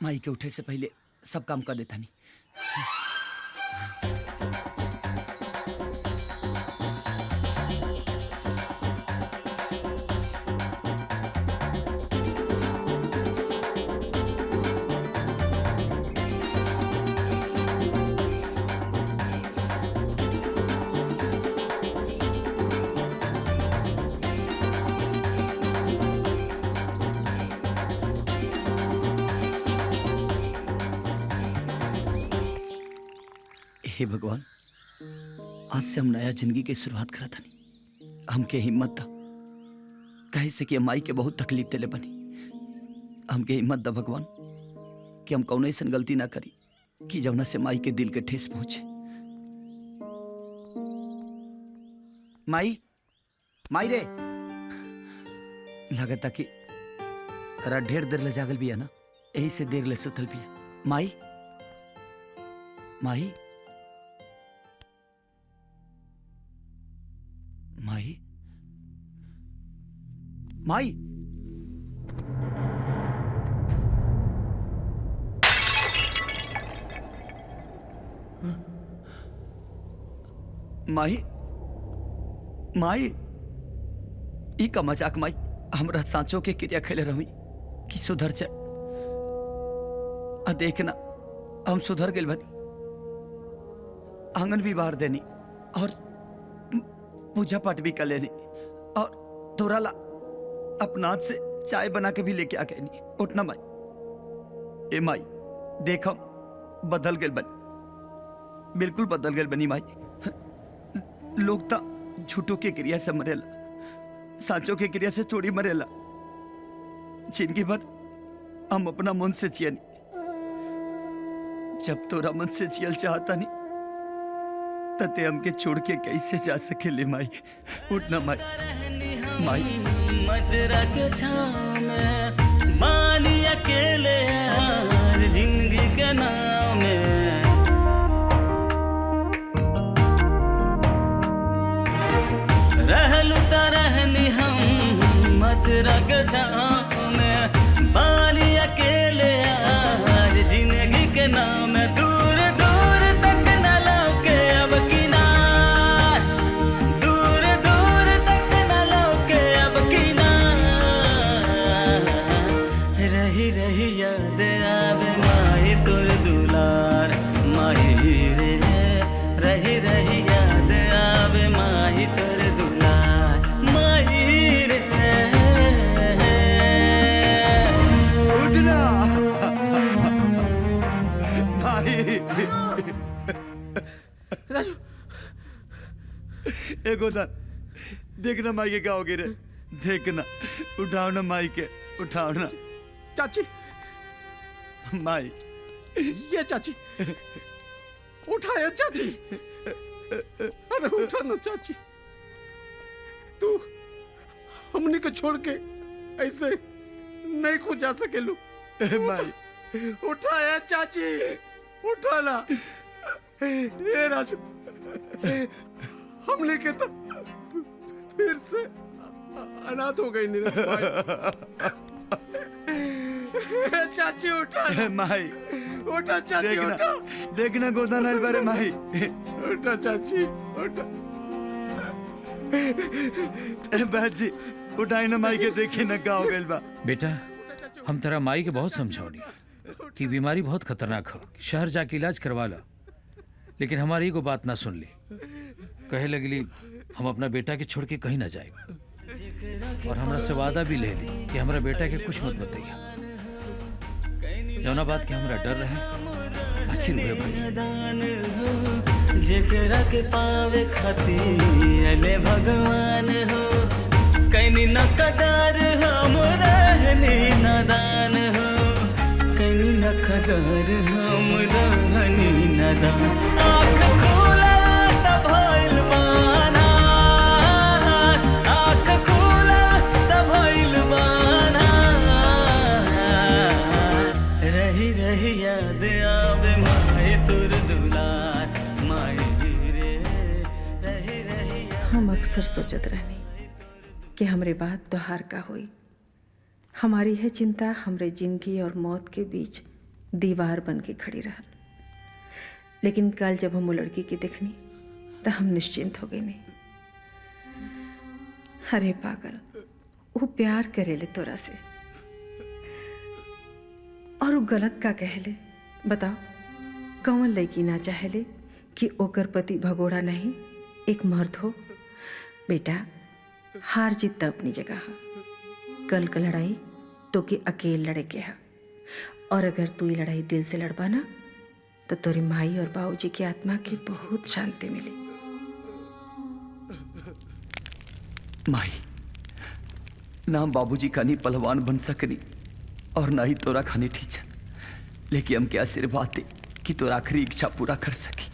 माई के उठे से पहले सब काम कर देता नहीं। हे भगवान, आज से हम नया जिंदगी की शुरुआत करा था नहीं। हमके हिम्मत था कहे से कि माई के बहुत तकलीफ दिले बनी। हमके हिम्मत दा भगवान कि हम कौन ऐसा गलती ना करी कि जौना से माई के दिल के ठेस पहुंचे। माई, माई रे, लगता कि ढेर देर ले जागल भी है ना, यही से देर ले सुतल भी है। माई, माई, माई, माई, माई, माई, ई का मजाक माई? हमरा सांचो के क्रिया खेले रही कि सुधर जाए। देखना हम सुधर गए बनी, आंगन भी बाहर देनी और पूजा पाठ भी कर लेनी और थोड़ा ला अपना हाथ से चाय बना के भी लेके आ गई। नहीं उठना माई। ए माई देख, हम बदल गए बनी, बिल्कुल बदल गए बनी माई। लोग तो झूठों के क्रिया से मरेला, सांचों के क्रिया से थोड़ी मरेला। जिंदगी भर हम अपना मन से जियनी, जब तोरा मन से जियल चाहता नहीं तते हमके छोड़ के कैसे जा सकेले माई? उठना माई, माई। मजरा के छाँव में बानी अकेले यार जिंदगी के नाम में, रहलू त रहनी हम मजरा के छाँव में बानी अकेले यार जिंदगी के नाम में। दूर दूर तक न लौके अब किनार, दूर दूर तक न लौके अब किनार। रही रही याद आवे माही तोर दुलार माही रे, रही रही याद आवे माही तोर दुलार माही रे। उठना माई। राजू, एगो दा देखना माई के क्या हो गई रे? देखना, उठाओ ना माई के, उठाओ ना चाची, माई। ये चाची, उठाया चाची, अरे उठा ना चाची। तू हमने को छोड़ के ऐसे नहीं खो जा सके लू। माई उठाया चाची, उठा ना। ये राजू, हमने के तो फिर से अनाथ हो गई नहीं चाची। उठा ना। माई, उठा चाची, देखना, उठा। देखना गोदा लाल बारे माई। उठा चाची, उठा। बाजी उठाई ना माई के, देखी ना का हो गइल बा। बेटा, हम तेरा माई के बहुत समझौनी कि बीमारी बहुत खतरनाक हो, शहर जाके इलाज करवा ला, लेकिन हमारी को बात ना सुन ली। कहे लगली हम अपना बेटा के छोड़ के कहीं ना जाए, और हमरा से वादा भी ले ली कि हमरा बेटा के कुछ मत बताइए। जौना बात के हमरा डर रहे आखिर हुए भाई। जेकरा के पावे खाती अले भगवान हो, कहीं न कदर हम रहनी नादान हो, कहीं न कदर हम रहनी नादान। आँख खोला त भइल बाना, आँख खोला त भइल बाना। रही रही याद आवे माई तोर दुलार माई रे, रही रही। हम अक्सर सोचत रहनी कि हमरे बाद त्योहार का होई। हमारी है चिंता हमरे जिंदगी और मौत के बीच दीवार बन के खड़ी रहल। लेकिन कल जब हम वो लड़की की देखनी तो हम निश्चिंत हो गए नहीं। अरे पागल, वो प्यार करेले तोरा से, और वो गलत का कहले। बताओ, कौन लड़की ना चाहेले कि ओकर पति भगोड़ा नहीं एक मर्द हो। बेटा, हार जीत तो अपनी जगह है। कल का लड़ाई तो कि अकेले लड़े के है, और अगर तू ये लड़ाई दिल से लड़बा ना तो तोरी माई और बाबूजी की आत्मा की बहुत शांति मिली। माई, ना हम बाबूजी खानी पहलवान बन सकनी और ना ही तोरा खानी टीचर, लेकिन हम क्या आशीर्वाद दे कि तोरा आखिरी इच्छा पूरा कर सकी।